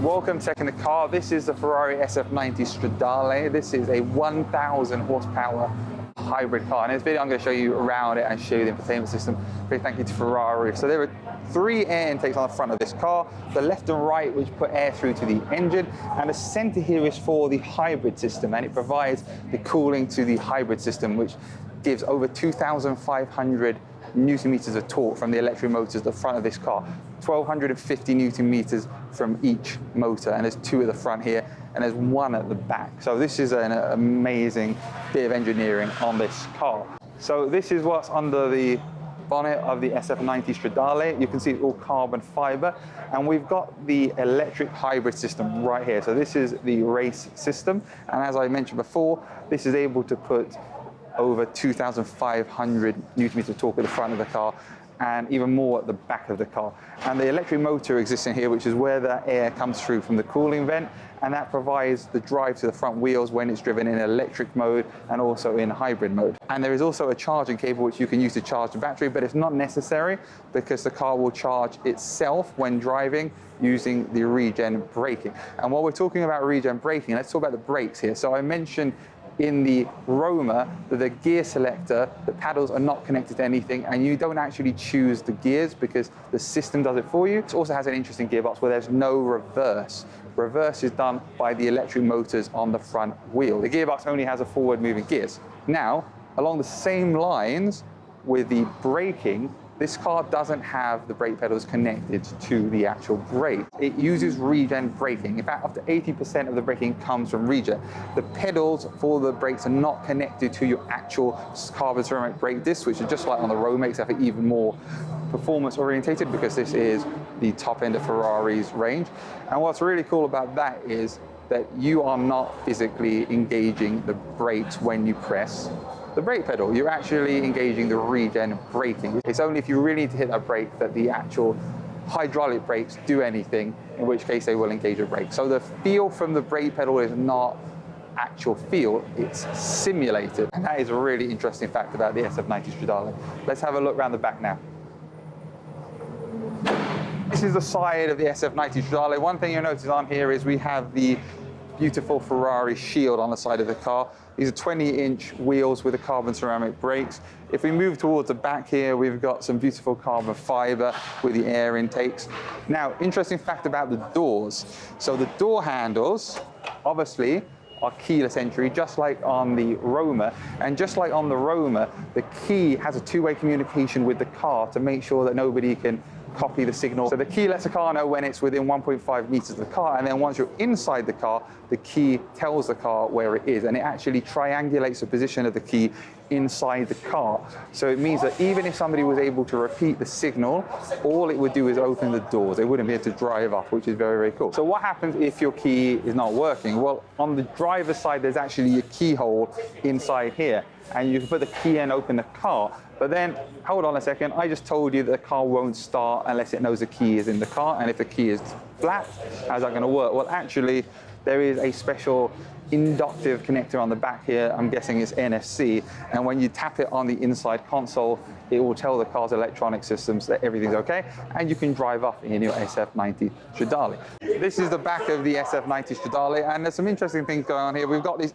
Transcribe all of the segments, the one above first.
Welcome to checking the car. This is the Ferrari SF90 Stradale. This is a 1,000 horsepower hybrid car. And in this video, I'm going to show you around it and show you the infotainment system. Big thank you to Ferrari. So there are 3 air intakes on the front of this car, the left and right, which put air through to the engine, and the center here is for the hybrid system, and it provides the cooling to the hybrid system, which gives over 2,500 Newton meters of torque from the electric motors at the front of this car. 1,250 Newton meters from each motor, and there's 2 at the front here, and there's 1 at the back. So this is an amazing bit of engineering on this car. So this is what's under the bonnet of the SF90 Stradale. You can see it's all carbon fiber, and we've got the electric hybrid system right here. So this is the race system, and as I mentioned before, this is able to put over 2,500 Newton meters of torque at the front of the car, and even more at the back of the car. And the electric motor exists in here, which is where the air comes through from the cooling vent, and that provides the drive to the front wheels when it's driven in electric mode and also in hybrid mode. And there is also a charging cable which you can use to charge the battery, but it's not necessary because the car will charge itself when driving using the regen braking. And while we're talking about regen braking, let's talk about the brakes here. So I mentioned in the Roma, the gear selector, the paddles are not connected to anything, and you don't actually choose the gears because the system does it for you. It also has an interesting gearbox where there's no reverse. Reverse is done by the electric motors on the front wheel. The gearbox only has a forward moving gears. Now, along the same lines with the braking, this car doesn't have the brake pedals connected to the actual brake. It uses regen braking. In fact, up to 80% of the braking comes from regen. The pedals for the brakes are not connected to your actual carbon ceramic brake discs, which are just like on the Roma, except for even more performance orientated because this is the top end of Ferrari's range. And what's really cool about that is that you are not physically engaging the brakes when you press the brake pedal. You're actually engaging the regen braking. It's only if you really need to hit that brake that the actual hydraulic brakes do anything, in which case they will engage the brake. So the feel from the brake pedal is not actual feel, it's simulated. And that is a really interesting fact about the SF90 Stradale. Let's have a look around the back now. This is the side of the SF90 Stradale. One thing you'll notice on here is we have the beautiful Ferrari shield on the side of the car. These are 20-inch wheels with the carbon ceramic brakes. If we move towards the back here, we've got some beautiful carbon fiber with the air intakes. Now, interesting fact about the doors. So the door handles, obviously, are keyless entry, just like on the Roma. And just like on the Roma, the key has a 2-way communication with the car to make sure that nobody can copy the signal. So the key lets the car know when it's within 1.5 meters of the car, and then once you're inside the car, the key tells the car where it is, and it actually triangulates the position of the key inside the car. So it means that even if somebody was able to repeat the signal, all it would do is open the doors. They wouldn't be able to drive up, which is very, very cool. So what happens if your key is not working? Well, on the driver's side, there's actually a keyhole inside here, and you can put the key in, open the car. But then, hold on a second, I just told you that the car won't start unless it knows the key is in the car, and if the key is flat, how's that gonna work? Well, actually, there is a special inductive connector on the back here. I'm guessing it's NFC, and when you tap it on the inside console, it will tell the car's electronic systems that everything's okay, and you can drive up in your SF90 Stradale. This is the back of the SF90 Stradale, and there's some interesting things going on here. We've got this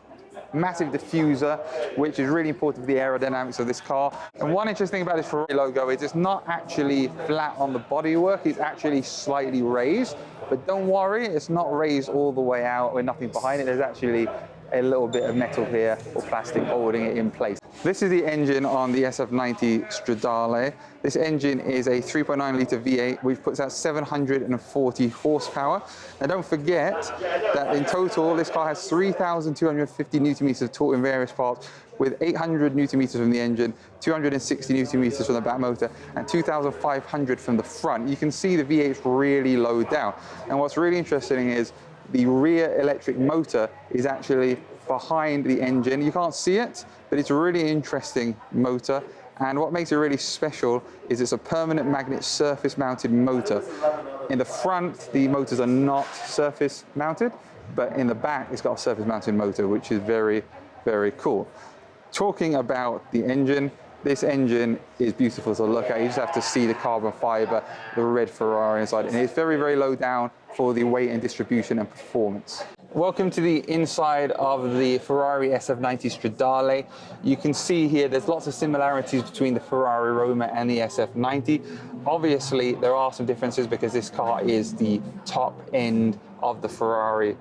massive diffuser, which is really important for the aerodynamics of this car. And one interesting thing about this Ferrari logo is it's not actually flat on the bodywork, it's actually slightly raised. But don't worry, it's not raised all the way out with nothing behind it. There's actually a little bit of metal here or plastic holding it in place. This is the engine on the SF90 Stradale. This engine is a 3.9 litre V8, which puts out 740 horsepower. And don't forget that in total, this car has 3,250 Newton meters of torque in various parts, with 800 Newton meters from the engine, 260 Newton meters from the back motor, and 2,500 from the front. You can see the V8's really low down. And what's really interesting is the rear electric motor is actually behind the engine. You can't see it, but it's a really interesting motor. And what makes it really special is it's a permanent magnet surface mounted motor. In the front, the motors are not surface mounted, but in the back, it's got a surface mounted motor, which is very, very cool. Talking about the engine, this engine is beautiful to look at. You just have to see the carbon fiber, the red Ferrari inside, and it's very, very low down for the weight and distribution and performance. Welcome to the inside of the Ferrari SF90 Stradale. You can see here there's lots of similarities between the Ferrari Roma and the SF90. Obviously, there are some differences because this car is the top end of the Ferrari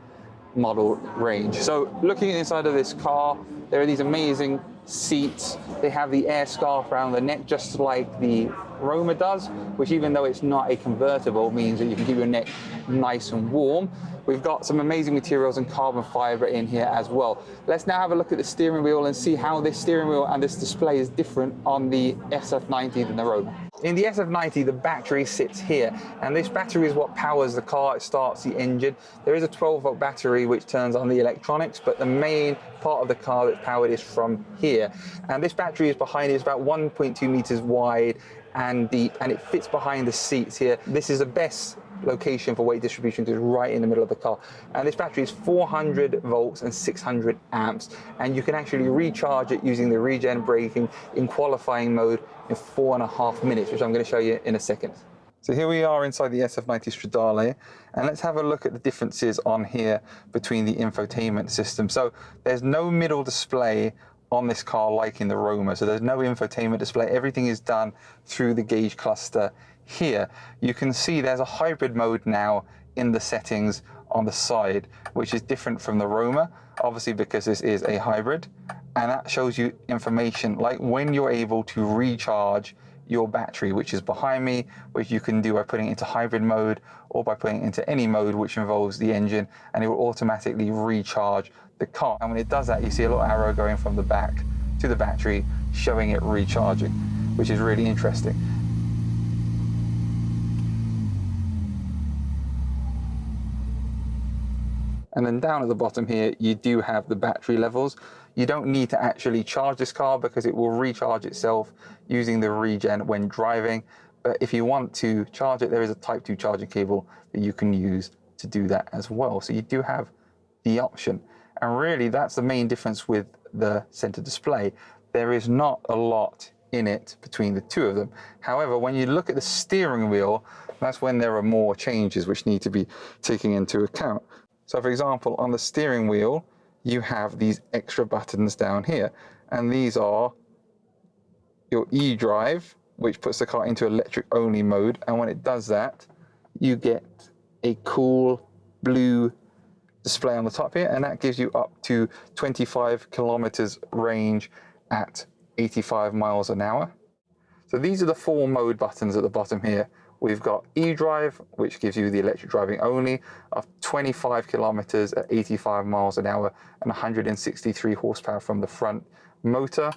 model range. So looking inside of this car, there are these amazing seats. They have the air scarf around the neck just like the Roma does, which even though it's not a convertible means that you can keep your neck nice and warm. We've got some amazing materials and carbon fiber in here as well. Let's now have a look at the steering wheel and see how this steering wheel and this display is different on the SF90 than the Roma. In the SF90, the battery sits here, and this battery is what powers the car. It starts the engine. There is a 12-volt battery which turns on the electronics, but the main part of the car that's powered is from here. And this battery is behind it. It's about 1.2 meters wide and deep, and it fits behind the seats here. This is the best location for weight distribution because it's right in the middle of the car. And this battery is 400 volts and 600 amps, and you can actually recharge it using the regen braking in qualifying mode in 4.5 minutes, which I'm going to show you in a second. So here we are inside the SF90 Stradale, and let's have a look at the differences on here between the infotainment system. So there's no middle display on this car like in the Roma, so there's no infotainment display. Everything is done through the gauge cluster here. You can see there's a hybrid mode now in the settings on the side, which is different from the Roma, obviously because this is a hybrid, and that shows you information like when you're able to recharge your battery, which is behind me, which you can do by putting it into hybrid mode or by putting it into any mode which involves the engine, and it will automatically recharge the car. And when it does that, you see a little arrow going from the back to the battery showing it recharging, which is really interesting. And then down at the bottom here, you do have the battery levels. You don't need to actually charge this car because it will recharge itself using the regen when driving. But if you want to charge it, there is a Type 2 charging cable that you can use to do that as well. So you do have the option. And really, that's the main difference with the center display. There is not a lot in it between the two of them. However, when you look at the steering wheel, that's when there are more changes which need to be taken into account. So for example, on the steering wheel, you have these extra buttons down here, and these are your e-drive, which puts the car into electric only mode. And when it does that, you get a cool blue display on the top here, and that gives you up to 25 kilometers range at 85 miles an hour. So these are the 4 mode buttons at the bottom here. We've got e-drive, which gives you the electric driving only, of 25 kilometers at 85 miles an hour and 163 horsepower from the front motor.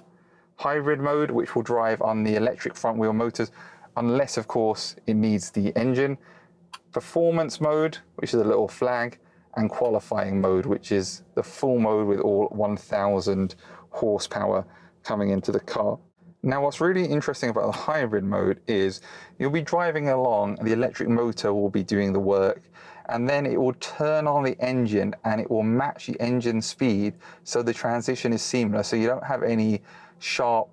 Hybrid mode, which will drive on the electric front wheel motors, unless of course it needs the engine. Performance mode, which is a little flag, and qualifying mode, which is the full mode with all 1000 horsepower coming into the car. Now, what's really interesting about the hybrid mode is you'll be driving along, the electric motor will be doing the work, and then it will turn on the engine and it will match the engine speed, so the transition is seamless, so you don't have any sharp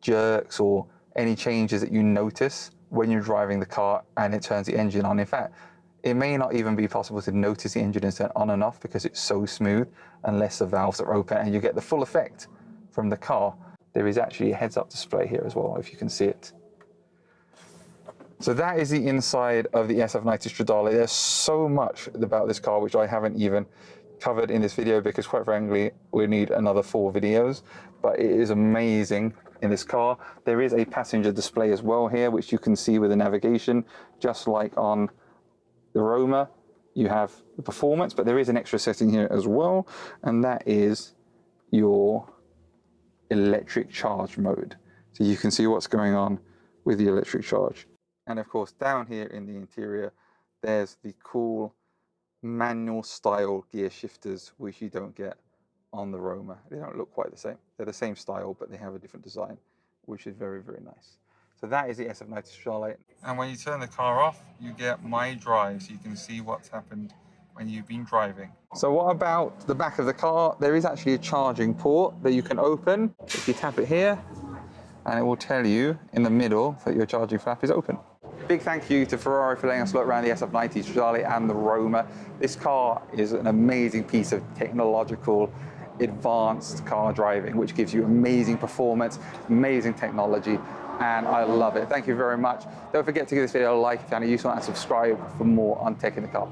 jerks or any changes that you notice when you're driving the car and it turns the engine on. In fact, it may not even be possible to notice the engine is turned on and off because it's so smooth unless the valves are open, and you get the full effect from the car. There is actually a heads-up display here as well, if you can see it. So that is the inside of the SF90 Stradale. There's so much about this car which I haven't even covered in this video because, quite frankly, we need another 4 videos. But it is amazing in this car. There is a passenger display as well here, which you can see with the navigation, just like on the Roma. You have the performance, but there is an extra setting here as well, and that is your electric charge mode. So you can see what's going on with the electric charge. And of course, down here in the interior, there's the cool manual style gear shifters, which you don't get on the Roma. They don't look quite the same. They're the same style, but they have a different design, which is very, very nice. So that is the SF90 Stradale. And when you turn the car off, you get My Drive, so you can see what's happened when you've been driving. So what about the back of the car? There is actually a charging port that you can open. If you tap it here, and it will tell you in the middle that your charging flap is open. Big thank you to Ferrari for letting us look around the SF90 Stradale and the Roma. This car is an amazing piece of technological, advanced car driving, which gives you amazing performance, amazing technology, and I love it. Thank you very much. Don't forget to give this video a like if you found it useful and subscribe for more on Tech in the Car.